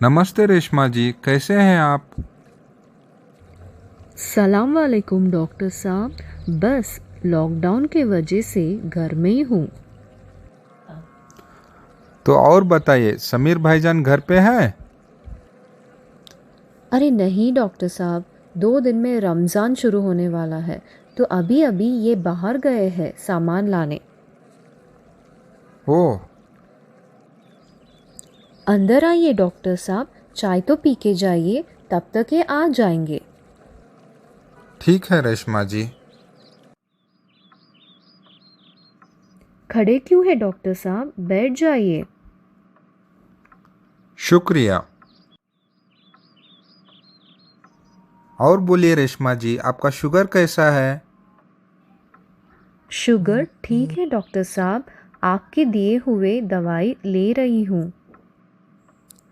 नमस्ते रेशमा जी, कैसे हैं आप? सलाम वालेकुम डॉक्टर साहब। बस लॉकडाउन के वजह से घर में ही हूँ। तो और बताइए, समीर भाईजान घर पे हैं? अरे नहीं डॉक्टर साहब, 2 दिन में रमज़ान शुरू होने वाला है, तो अभी अभी ये बाहर गए हैं सामान लाने। ओह, अंदर आइए डॉक्टर साहब, चाय तो पी के जाइए, तब तक ये आ जाएंगे। ठीक है रेशमा जी। खड़े क्यों है डॉक्टर साहब, बैठ जाइए। शुक्रिया। और बोलिए रेशमा जी, आपका शुगर कैसा है? शुगर ठीक है डॉक्टर साहब, आपके दिए हुए दवाई ले रही हूँ।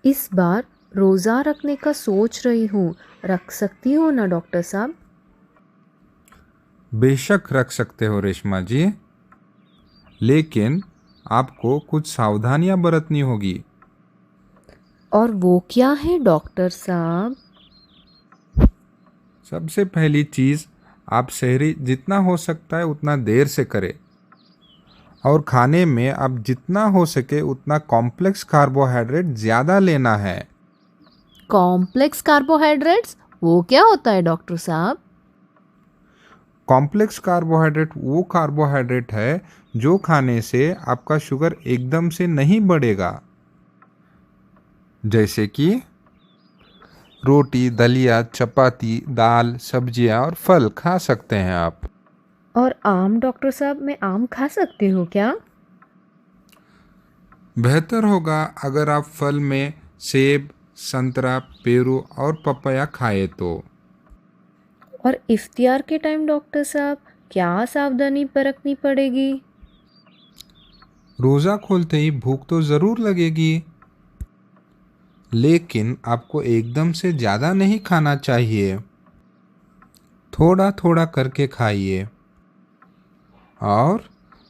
इस बार रोज़ा रखने का सोच रही हूँ, रख सकती हो ना डॉक्टर साहब? बेशक रख सकते हो रेशमा जी, लेकिन आपको कुछ सावधानियां बरतनी होगी। और वो क्या है डॉक्टर साहब? सबसे पहली चीज़, आप सहरी जितना हो सकता है उतना देर से करें। और खाने में आप जितना हो सके उतना कॉम्प्लेक्स कार्बोहाइड्रेट ज़्यादा लेना है। कॉम्प्लेक्स कार्बोहाइड्रेट्स वो क्या होता है डॉक्टर साहब? कॉम्प्लेक्स कार्बोहाइड्रेट वो कार्बोहाइड्रेट है जो खाने से आपका शुगर एकदम से नहीं बढ़ेगा। जैसे कि रोटी, दलिया, चपाती, दाल, सब्जियां और फल खा सकते हैं आप। और आम डॉक्टर साहब, मैं आम खा सकती हूँ क्या? बेहतर होगा अगर आप फल में सेब, संतरा, पेरू और पपाया खाए तो। और इफ्तियार के टाइम डॉक्टर साहब, क्या सावधानी बरतनी पड़ेगी? रोज़ा खोलते ही भूख तो ज़रूर लगेगी, लेकिन आपको एकदम से ज़्यादा नहीं खाना चाहिए। थोड़ा थोड़ा करके खाइए। और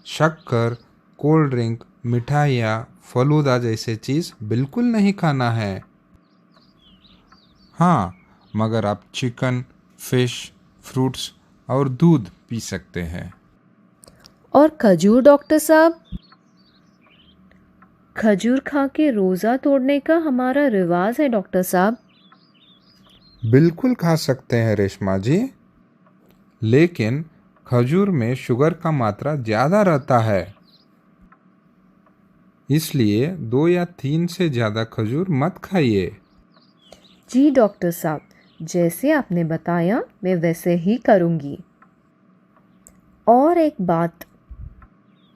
शक्कर, कोल्ड ड्रिंक, मिठाइयाँ, फलूदा जैसे चीज़ बिल्कुल नहीं खाना है। हाँ, मगर आप चिकन, फिश, फ्रूट्स और दूध पी सकते हैं। और खजूर डॉक्टर साहब? खजूर खा के रोज़ा तोड़ने का हमारा रिवाज है डॉक्टर साहब। बिल्कुल खा सकते हैं रेशमा जी, लेकिन खजूर में शुगर का मात्रा ज़्यादा रहता है। इसलिए 2 या 3 से ज़्यादा खजूर मत खाइए। जी डॉक्टर साहब, जैसे आपने बताया मैं वैसे ही करूँगी। और एक बात,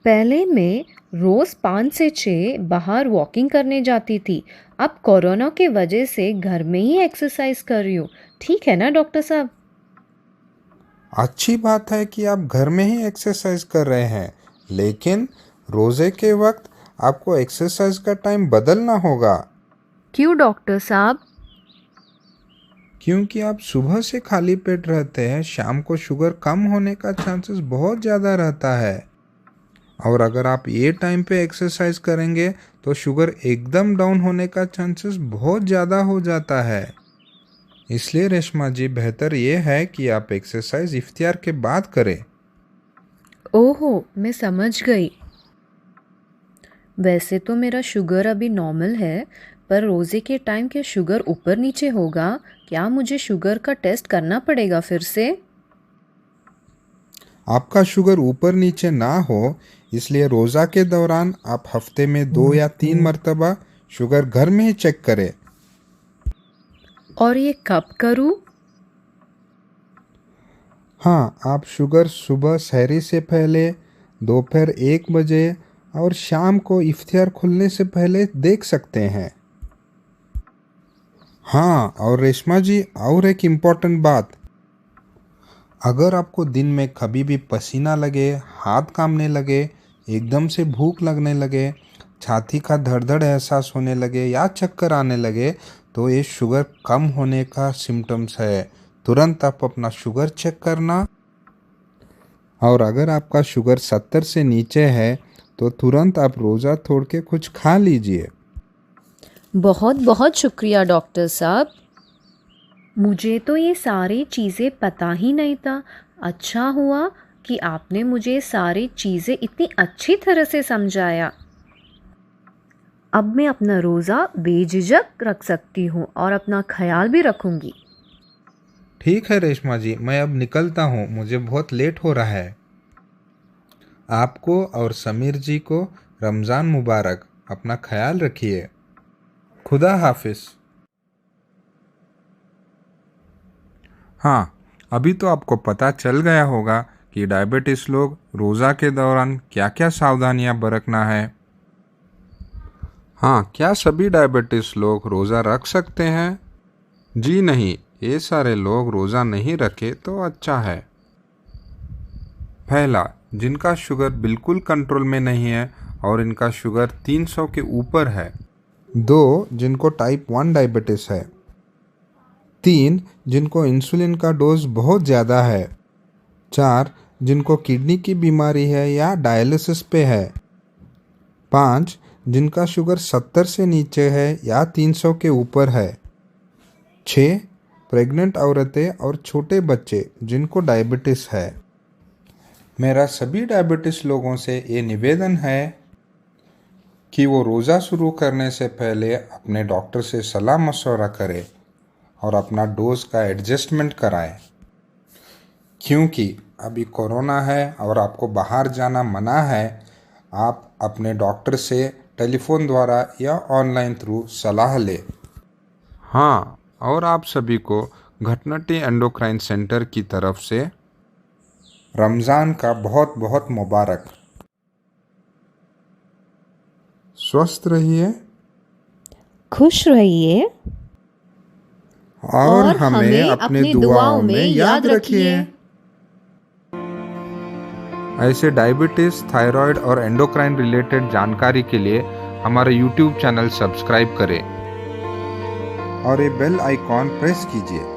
पहले मैं रोज़ 5 से 6 बाहर वॉकिंग करने जाती थी। अब कोरोना की वजह से घर में ही एक्सरसाइज कर रही हूँ। ठीक है ना डॉक्टर साहब? अच्छी बात है कि आप घर में ही एक्सरसाइज कर रहे हैं, लेकिन रोज़े के वक्त आपको एक्सरसाइज का टाइम बदलना होगा। क्यों डॉक्टर साहब? क्योंकि आप सुबह से खाली पेट रहते हैं, शाम को शुगर कम होने का चांसेस बहुत ज़्यादा रहता है। और अगर आप ये टाइम पे एक्सरसाइज करेंगे तो शुगर एकदम डाउन होने का चांसेस बहुत ज़्यादा हो जाता है। इसलिए रेशमा जी, बेहतर ये है कि आप एक्सरसाइज इफ्तियार के बाद करें। ओहो, मैं समझ गई। वैसे तो मेरा शुगर अभी नॉर्मल है, पर रोज़े के टाइम क्या शुगर ऊपर नीचे होगा? क्या मुझे शुगर का टेस्ट करना पड़ेगा फिर से? आपका शुगर ऊपर नीचे ना हो, इसलिए रोज़ा के दौरान आप हफ्ते में 2 या 3 मरतबा शुगर घर में ही चेक करें। और ये कब करूँ? हाँ, आप शुगर सुबह सहरी से पहले, दोपहर 1 बजे और शाम को इफ्तियार खुलने से पहले देख सकते हैं। हाँ, और रेशमा जी, और एक इम्पॉर्टेंट बात, अगर आपको दिन में कभी भी पसीना लगे, हाथ कांपने लगे, एकदम से भूख लगने लगे, छाती का धड़-धड़ एहसास होने लगे या चक्कर आने लगे, तो ये शुगर कम होने का सिम्टम्स है। तुरंत आप अपना शुगर चेक करना। और अगर आपका शुगर 70 से नीचे है तो तुरंत आप रोज़ा तोड़ के कुछ खा लीजिए। बहुत बहुत शुक्रिया डॉक्टर साहब। मुझे तो ये सारी चीज़ें पता ही नहीं था। अच्छा हुआ कि आपने मुझे सारी चीज़ें इतनी अच्छी तरह से समझाया। अब मैं अपना रोज़ा बेझिझक रख सकती हूँ और अपना ख्याल भी रखूँगी। ठीक है रेशमा जी, मैं अब निकलता हूँ, मुझे बहुत लेट हो रहा है। आपको और समीर जी को रमज़ान मुबारक। अपना ख्याल रखिए। खुदा हाफिज। हाँ, अभी तो आपको पता चल गया होगा कि डायबिटीज़ लोग रोज़ा के दौरान क्या क्या सावधानियां बरतना है। हाँ, क्या सभी डायबिटीज़ लोग रोज़ा रख सकते हैं? जी नहीं, ये सारे लोग रोज़ा नहीं रखे तो अच्छा है। पहला, जिनका शुगर बिल्कुल कंट्रोल में नहीं है और इनका शुगर 300 के ऊपर है। 2, जिनको टाइप 1 डायबिटीज़ है। 3, जिनको इंसुलिन का डोज बहुत ज़्यादा है। 4, जिनको किडनी की बीमारी है या डायलिसिस पे है। 5, जिनका शुगर 70 से नीचे है या 300 के ऊपर है। 6, प्रेग्नेंट औरतें और छोटे बच्चे जिनको डायबिटीज़ है। मेरा सभी डायबिटीज़ लोगों से ये निवेदन है कि वो रोज़ा शुरू करने से पहले अपने डॉक्टर से सलाह मशवरा करें और अपना डोज का एडजस्टमेंट कराएं, क्योंकि अभी कोरोना है और आपको बाहर जाना मना है। आप अपने डॉक्टर से टेलीफोन द्वारा या ऑनलाइन थ्रू सलाह लें। हाँ, और आप सभी को घटनटी एंडोक्राइन सेंटर की तरफ से रमज़ान का बहुत बहुत मुबारक। स्वस्थ रहिए, खुश रहिए और हमें अपने दुआओं में याद रखिए। ऐसे डायबिटीज़, थायराइड और एंडोक्राइन रिलेटेड जानकारी के लिए हमारे YouTube चैनल सब्सक्राइब करें और ये बेल आइकॉन प्रेस कीजिए